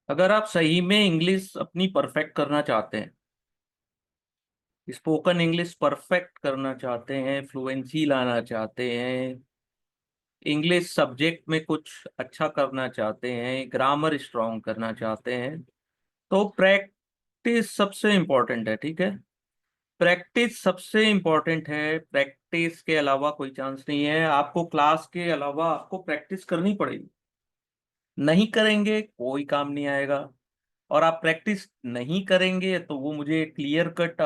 अगर आप सही में इंग्लिश अपनी परफेक्ट करना चाहते हैं, स्पोकन इंग्लिश परफेक्ट करना चाहते हैं, फ्लुएंसी लाना चाहते हैं, इंग्लिश सब्जेक्ट में कुछ अच्छा करना चाहते हैं, ग्रामर स्ट्रांग करना चाहते हैं, तो प्रैक्टिस सबसे इम्पोर्टेंट है। ठीक है, प्रैक्टिस सबसे इम्पोर्टेंट है। प्रैक्टिस के अलावा कोई चांस नहीं है। आपको क्लास के अलावा आपको प्रैक्टिस करनी पड़ेगी। नहीं करेंगे कोई काम नहीं आएगा। और आप प्रैक्टिस नहीं करेंगे तो वो मुझे क्लियर कट,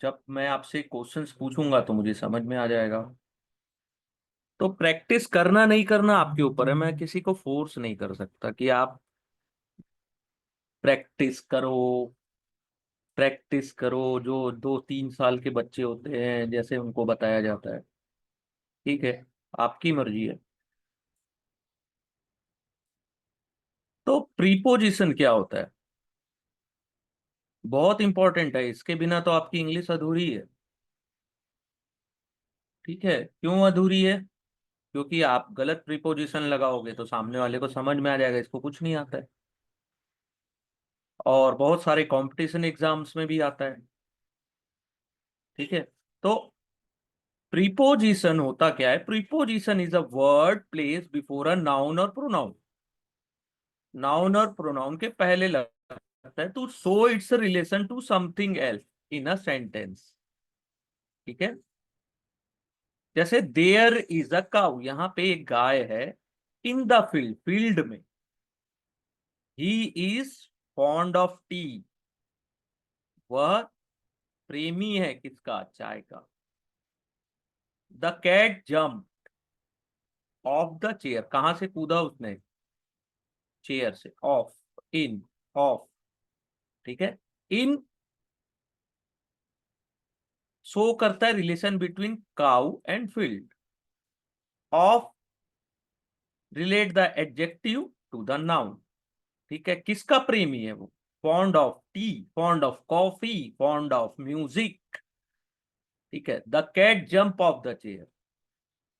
जब मैं आपसे क्वेश्चंस पूछूंगा तो मुझे समझ में आ जाएगा। तो प्रैक्टिस करना नहीं करना आपके ऊपर है। मैं किसी को फोर्स नहीं कर सकता कि आप प्रैक्टिस करो। प्रैक्टिस करो जो 2-3 साल के बच्चे होते हैं जैसे उनको बताया जाता है। ठीक है, आपकी मर्जी है। तो प्रीपोजिशन क्या होता है? बहुत इंपॉर्टेंट है। इसके बिना तो आपकी इंग्लिश अधूरी है। ठीक है, क्यों अधूरी है? क्योंकि आप गलत प्रीपोजिशन लगाओगे तो सामने वाले को समझ में आ जाएगा इसको कुछ नहीं आता है। और बहुत सारे कंपटीशन एग्जाम्स में भी आता है। ठीक है, तो प्रीपोजिशन होता क्या है? Preposition is a word place before a noun और प्रोनाउन। नाउन और प्रोनाउन के पहले लगता है to show its relation to something else in a sentence. ठीक है, जैसे देयर इज अ काउ, यहाँ पे एक गाय है। इन द फील्ड, फील्ड में। He is fond of tea, वह प्रेमी है किसका? चाय का। The cat jump off the chair, कहां से कूदा उसने? चेयर से। Of, in, off. ठीक है, इन शो करता है relation between cow and field. Of relate the adjective to the noun. ठीक है, किसका प्रेमी है वो? Fond of tea, fond of coffee, fond of music. ठीक है, the cat jump off the chair,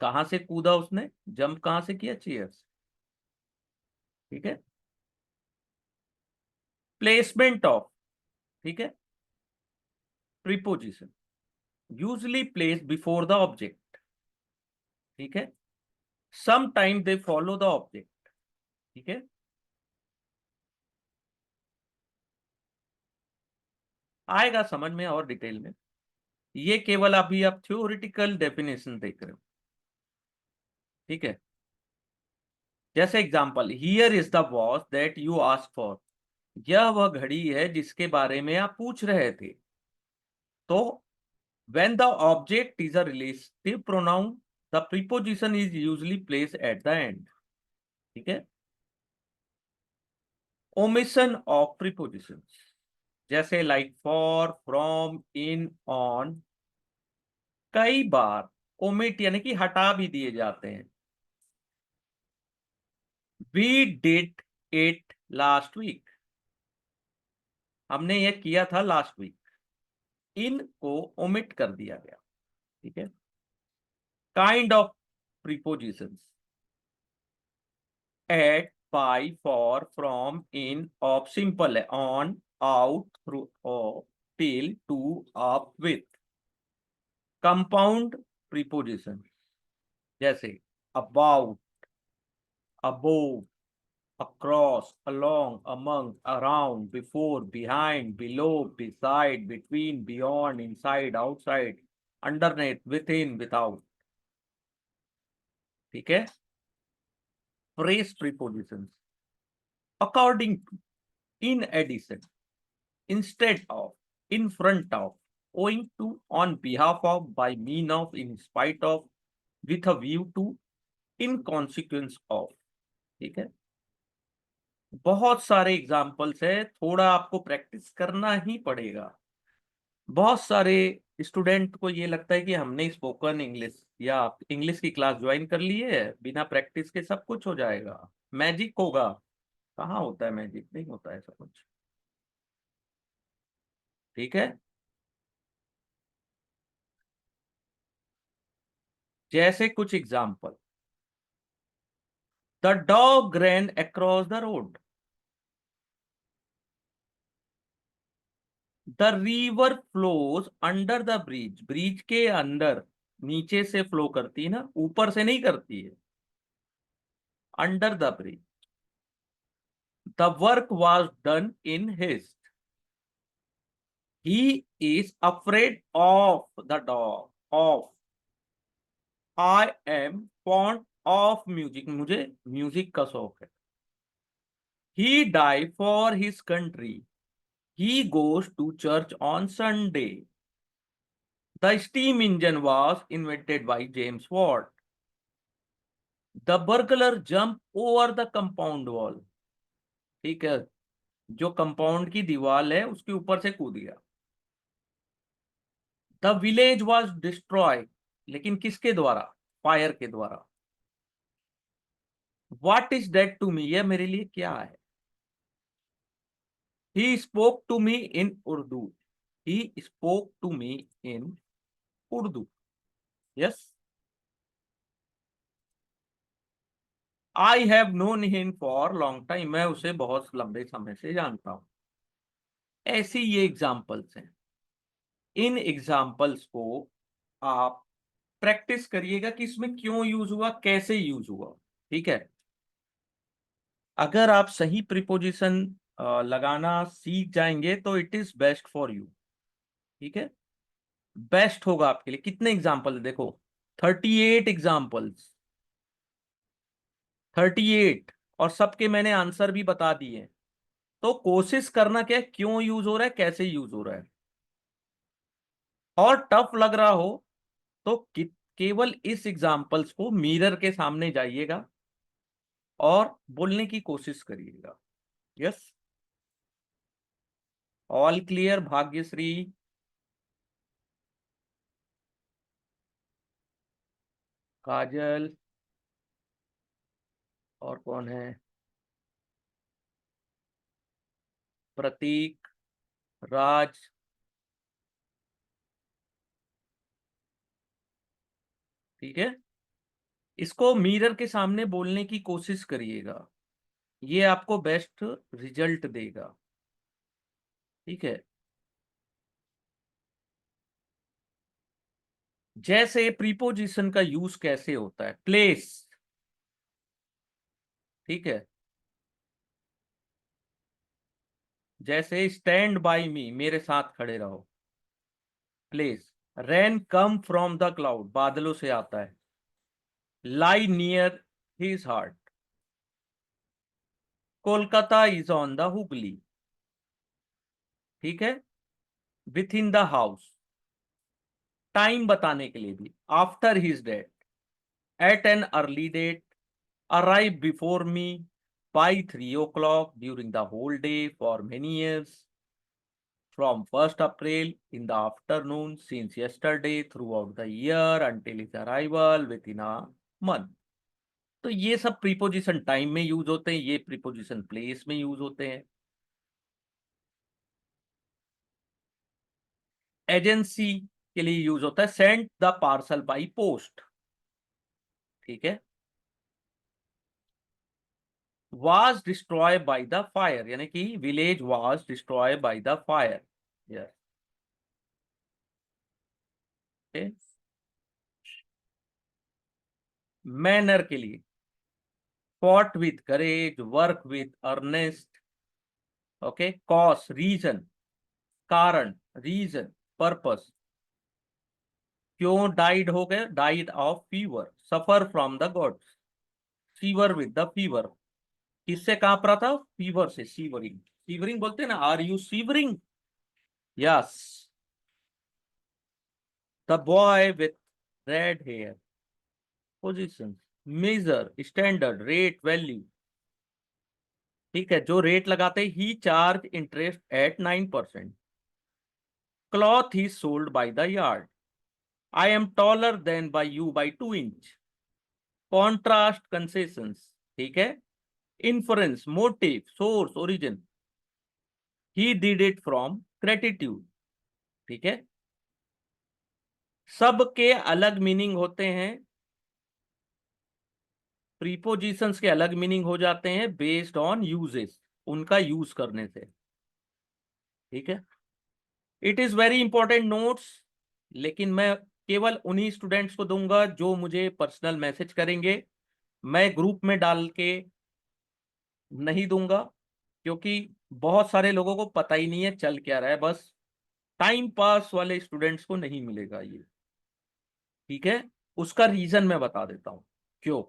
कहां से कूदा उसने? जंप कहां से किया? चेयर से। ठीक है, प्लेसमेंट ऑफ, ठीक है, preposition usually place before the object. ठीक है, some time they follow the object. ठीक है, आएगा समझ में और डिटेल में। ये केवल अभी आप थ्योरिटिकल डेफिनेशन देख रहे हो। ठीक है, जैसे example, here is the watch that you ask for. यह वह घड़ी है जिसके बारे में आप पूछ रहे थे। तो when the object is a relative pronoun, the preposition is usually placed at the end. ठीक है, omission of prepositions जैसे like for, from, in, on, कई बार omit यानी कि हटा भी दिए जाते हैं। We did it last week, हमने यह किया था लास्ट वीक। इन को ओमिट कर दिया गया। ठीक है, kind of prepositions, at, by, for, from, in, of simple है, on, out, through, of, till, to, up, with. Compound preposition जैसे about, above, across, along, among, around, before, behind, below, beside, between, beyond, inside, outside, underneath, within, without। ठीक है, phrase prepositions according to, in addition, instead of, in front of, owing to, on behalf of, by mean of, in spite of, with a view to, in consequence of। ठीक है, बहुत सारे examples है, थोड़ा आपको practice करना ही पड़ेगा। बहुत सारे स्टूडेंट को ये लगता है कि हमने स्पोकन इंग्लिश या इंग्लिश की क्लास ज्वाइन कर ली है, बिना प्रैक्टिस के सब कुछ हो जाएगा, मैजिक होगा। कहाँ होता है मैजिक? नहीं होता है सब कुछ। ठीक है, जैसे कुछ example, the dog ran across the road. The river flows under the bridge, bridge के अंदर, नीचे से फ्लो करती है ना, ऊपर से नहीं करती है, under the bridge. The work was done in haste, he is afraid of the dog, of, I am fond of music, मुझे म्यूजिक का शौक है। He die for his country, he goes to church on Sunday. The steam engine was invented by James Watt. The burglar jump over the compound wall, ठीक है, जो compound की दीवार है उसके ऊपर से कूद गया। द विलेज वॉज डिस्ट्रॉय, लेकिन किसके द्वारा? फायर के द्वारा। What is that to me, यह मेरे लिए क्या है? He spoke to me in Urdu, he spoke to me in Urdu. Yes, I have known him for long time, मैं उसे बहुत लंबे समय से जानता हूं। ऐसी ये एग्जाम्पल्स हैं। इन एग्जाम्पल्स को आप प्रैक्टिस करिएगा कि इसमें क्यों यूज हुआ, कैसे यूज हुआ। ठीक है, अगर आप सही प्रीपोजिशन लगाना सीख जाएंगे तो it is best for you. ठीक है, बेस्ट होगा आपके लिए। कितने एग्जाम्पल देखो, 38 एग्जाम्पल्स, 38, और सबके मैंने आंसर भी बता दिए। तो कोशिश करना क्या है, क्यों यूज हो रहा है, कैसे यूज हो रहा है। और टफ लग रहा हो तो केवल इस एग्जाम्पल्स को मिरर के सामने जाइएगा और बोलने की कोशिश करिएगा। Yes, all clear Bhagyashree? Kajal? और कौन है? प्रतीक? राज? ठीक है, इसको मिरर के सामने बोलने की कोशिश करिएगा, ये आपको बेस्ट रिजल्ट देगा। ठीक है, जैसे प्रीपोजिशन का यूज कैसे होता है, प्लेस, ठीक है, जैसे स्टैंड बाय मी, मेरे साथ खड़े रहो, place. Rain come from the cloud, बादलों से आता है। Lie near his heart, Kolkata is on the Hooghly. ठीक है, within the house, time बताने के लिए भी, after his death, at an early date, arrive before me, by 3 o'clock, during the whole day, for many years, from 1st April in the afternoon, since yesterday, throughout the year, until his arrival within a month। तो ये सब preposition time में use होते हैं, ये preposition place में use होते हैं। एजेंसी के लिए यूज होता है, sent the parcel by post. ठीक है, was destroy by the fire, यानी कि village was destroy by the fire. Yes, manner के लिए, fought with courage, work with earnest. Okay, cause reason, कारण, रीजन, पर्पस। क्यों डाइड हो गए, died of fever, suffer from the gods, fever with the fever, किससे कांप रहा था, फीवर से, सीवरिंग, सीवरिंग बोलते हैं ना, are you shivering? Yes, the boy with red hair, position, major, standard, rate, value. ठीक है, जो रेट लगाते हैं, he charge interest at 9%। Cloth he sold by the yard, I am taller then by you by 2 inch. Contrast, concessions. ठीक है, influence, motive, source, origin. He did it from gratitude. ठीक है, सबके अलग मीनिंग होते हैं, प्रीपोजिशंस के अलग मीनिंग हो जाते हैं बेस्ड ऑन यूजेस, उनका यूज करने से। ठीक है, it is very important notes, लेकिन मैं केवल उन्हीं स्टूडेंट्स को दूंगा जो मुझे पर्सनल मैसेज करेंगे। मैं ग्रुप में डाल के नहीं दूंगा, क्योंकि बहुत सारे लोगों को पता ही नहीं है चल क्या रहा है, बस टाइम पास वाले स्टूडेंट्स को नहीं मिलेगा ये। ठीक है, उसका रीजन मैं बता देता हूं क्यों।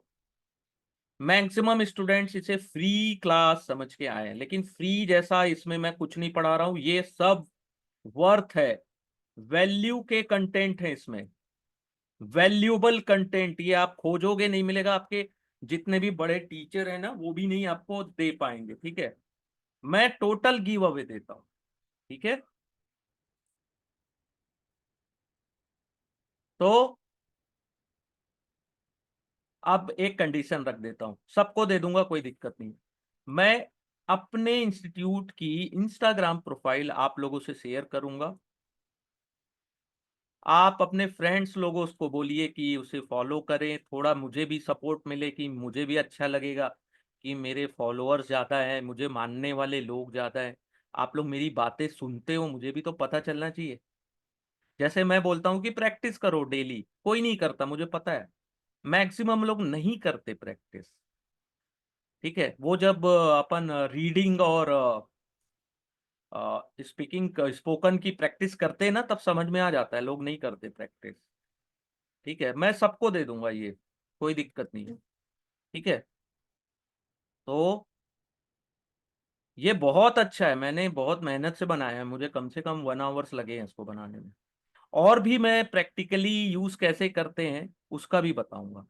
मैक्सिमम स्टूडेंट्स इसे फ्री क्लास समझ के आए हैं, लेकिन फ्री जैसा इसमें मैं कुछ नहीं पढ़ा रहा हूं, ये सब वर्थ है, वैल्यू के कंटेंट है इसमें, वैल्यूएबल कंटेंट। ये आप खोजोगे नहीं मिलेगा, आपके जितने भी बड़े टीचर हैं ना वो भी नहीं आपको दे पाएंगे। ठीक है, मैं टोटल गिव अवे देता हूं। ठीक है, तो अब एक कंडीशन रख देता हूं, सबको दे दूंगा कोई दिक्कत नहीं। मैं अपने इंस्टीट्यूट की इंस्टाग्राम प्रोफाइल आप लोगों से शेयर करूंगा, आप अपने फ्रेंड्स लोगों उसको बोलिए कि उसे फॉलो करें, थोड़ा मुझे भी सपोर्ट मिले, कि मुझे भी अच्छा लगेगा कि मेरे फॉलोअर्स ज़्यादा हैं, मुझे मानने वाले लोग ज़्यादा हैं। आप लोग मेरी बातें सुनते हो, मुझे भी तो पता चलना चाहिए। जैसे मैं बोलता हूँ कि प्रैक्टिस करो डेली, कोई नहीं करता, मुझे पता है मैक्सिमम लोग नहीं करते प्रैक्टिस। ठीक है, वो जब अपन रीडिंग और स्पीकिंग स्पोकन की प्रैक्टिस करते हैं ना, तब समझ में आ जाता है, लोग नहीं करते प्रैक्टिस। ठीक है, मैं सबको दे दूंगा ये, कोई दिक्कत नहीं है। ठीक है, तो ये बहुत अच्छा है, मैंने बहुत मेहनत से बनाया है, मुझे कम से कम 1 आवर्स लगे हैं इसको बनाने में। और भी मैं प्रैक्टिकली यूज कैसे करते हैं उसका भी बताऊंगा।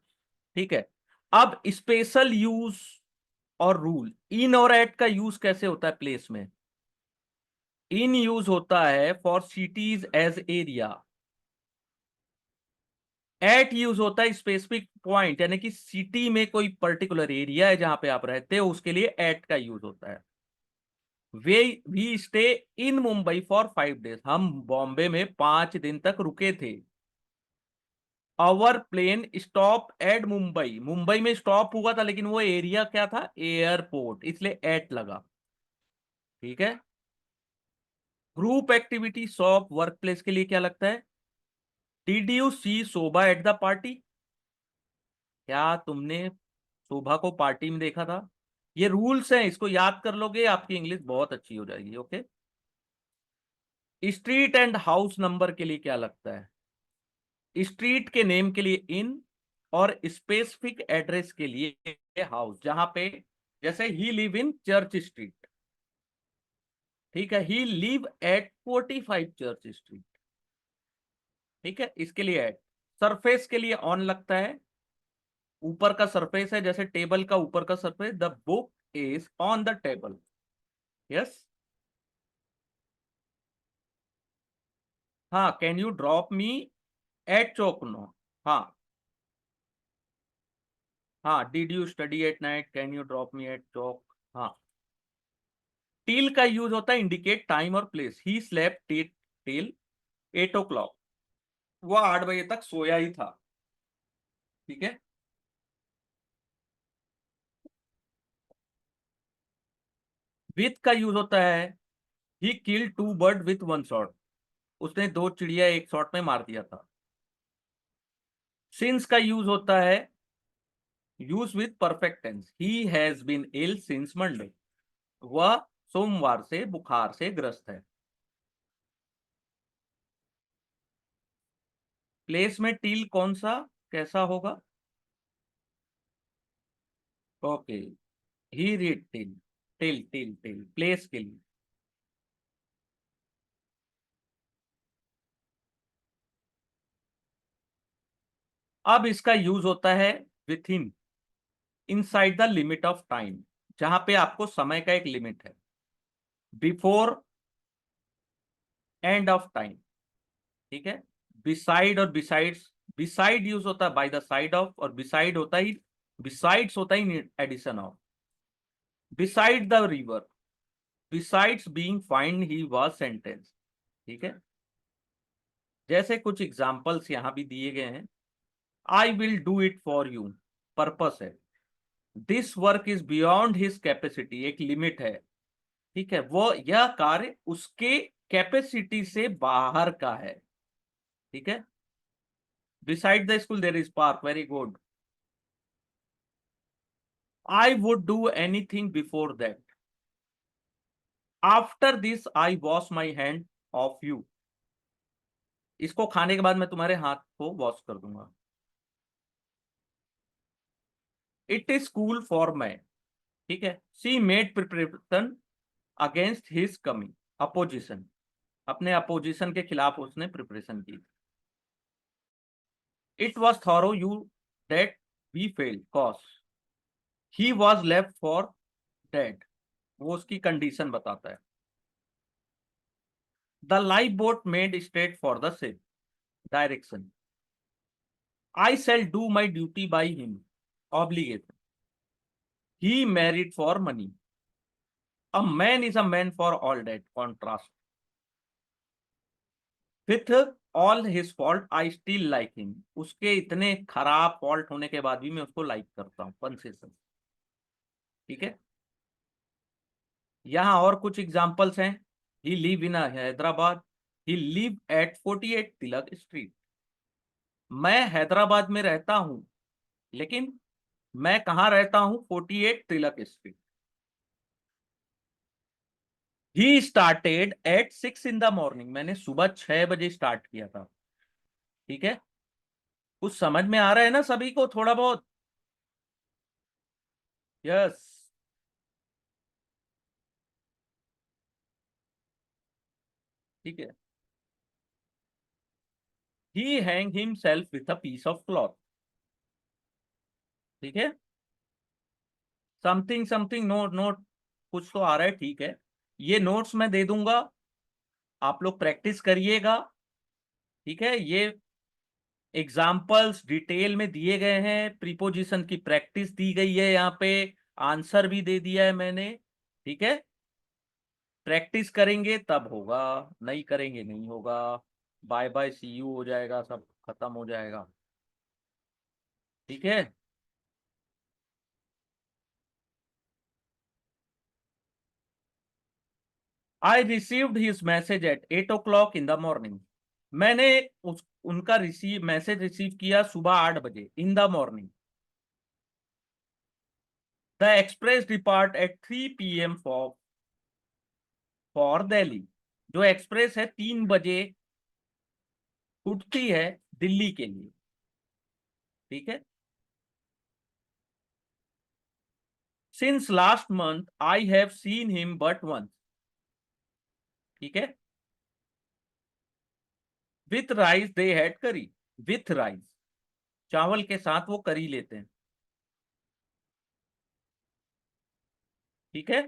ठीक है, अब स्पेशल यूज और रूल, इन और एट का यूज कैसे होता है प्लेस में। इन यूज होता है for cities as area, at use होता है स्पेसिफिक पॉइंट, यानी कि सिटी में कोई पर्टिकुलर एरिया है जहां पे आप रहते हो, उसके लिए एट का यूज होता है। Way we stay in Mumbai for 5 days, हम बॉम्बे में 5 दिन तक रुके थे। Our plane stop at Mumbai, Mumbai में स्टॉप हुआ था, लेकिन वो एरिया क्या था, एयरपोर्ट, इसलिए एट लगा। ठीक है, group activity shop work place के लिए क्या लगता है, did you see Shobha at the party, क्या तुमने शोभा को पार्टी में देखा था। ये रूल्स हैं, इसको याद कर लोगे आपकी इंग्लिश बहुत अच्छी हो जाएगी। Okay, street and house number के लिए क्या लगता है, स्ट्रीट के नेम के लिए इन, और स्पेसिफिक एड्रेस के लिए हाउस, जहां पे जैसे he live in church street. ठीक है, he live at 45 church street. ठीक है, इसके लिए एट। सरफेस के लिए ऑन लगता है, ऊपर का सरफेस है, जैसे टेबल का ऊपर का surface, the book is on the table. Yes, हाँ, can you drop me at chowk, no. हाँ, हाँ, did you study at night, can you drop me at chowk. हाँ, टिल का यूज होता है इंडिकेट टाइम और place, he slept till 8 o'clock, वो 8 बजे तक सोया ही था। ठीक है, विथ का यूज होता है ही किल 2 birds विथ 1 shot, उसने 2 चिड़िया एक शॉट में मार दिया था। सिंस का यूज होता है use with perfect tense, he has been ill since Monday, वह सोमवार से बुखार से ग्रस्त है। प्लेस में टिल कौन सा कैसा होगा, okay, he read till, till till till place के लिए। अब इसका यूज होता है within, inside the limit of time, जहां पे आपको समय का एक लिमिट है, बिफोर एंड ऑफ टाइम। ठीक है, बिसाइड और बिसाइड्स, बिसाइड यूज होता है बाय द साइड ऑफ, और बिसाइड होता ही, बिसाइड्स होता ही addition of. Beside the river, besides being find he was sentence. ठीक है, जैसे कुछ एग्जांपल्स यहां भी दिए गए हैं, I will do it for you, purpose है, this work is beyond his capacity, एक लिमिट है। ठीक है, वो यह कार्य उसके कैपेसिटी से बाहर का है, ठीक है। Beside the school there is park, very good. I would do anything before that, after this I wash my hand of you. इसको खाने के बाद मैं तुम्हारे हाथ को वॉश कर दूंगा। इट इज कूल फॉर मैं, ठीक है। She made preparation against his coming, opposition, अपने अपोजिशन के खिलाफ उसने प्रिपरेशन की। It was thorough you that we fail cause he was left for dead, वो उसकी कंडीशन बताता है। The life boat made straight for the ship, direction. I shall do my duty by him, obligation. He married for money, a man is a man for all that, contrast. With all his fault I still like him, उसके इतने खराब fault होने के बाद भी मैं उसको like करता हूँ, कंसेशन, ठीक है। यहाँ और कुछ एग्जाम्पल्स हैं। He live in Hyderabad, he live at 48 Tilak street. मैं हैदराबाद में रहता हूं, लेकिन मैं कहाँ रहता हूं? 48 Tilak street. He started at 6 in the morning, मैंने सुबह 6 बजे स्टार्ट किया था, ठीक है। कुछ समझ में आ रहा है ना सभी को थोड़ा बहुत? यस, ठीक है। He hang himself with a piece of cloth, ठीक है। समथिंग समथिंग नोट नोट, कुछ तो आ रहा है, ठीक है। ये नोट्स मैं दे दूंगा, आप लोग प्रैक्टिस करिएगा, ठीक है। ये एग्जाम्पल्स डिटेल में दिए गए हैं, प्रीपोजिशन की प्रैक्टिस दी गई है यहाँ पे, आंसर भी दे दिया है मैंने, ठीक है। प्रैक्टिस करेंगे तब होगा, नहीं करेंगे नहीं होगा। बाय बाय सी यू हो जाएगा, सब खत्म हो जाएगा, ठीक है। I received his message at 8 o'clock in the morning, मैंने उनका मैसेज रिसीव किया सुबह 8 बजे, in the morning. The express depart at 3 PM for Delhi, जो एक्सप्रेस है 3 बजे उठती है दिल्ली के लिए, ठीक है। Since last month I have seen him but once, ठीक है। With rice they had curry, with rice, चावल के साथ वो करी लेते हैं, ठीक है।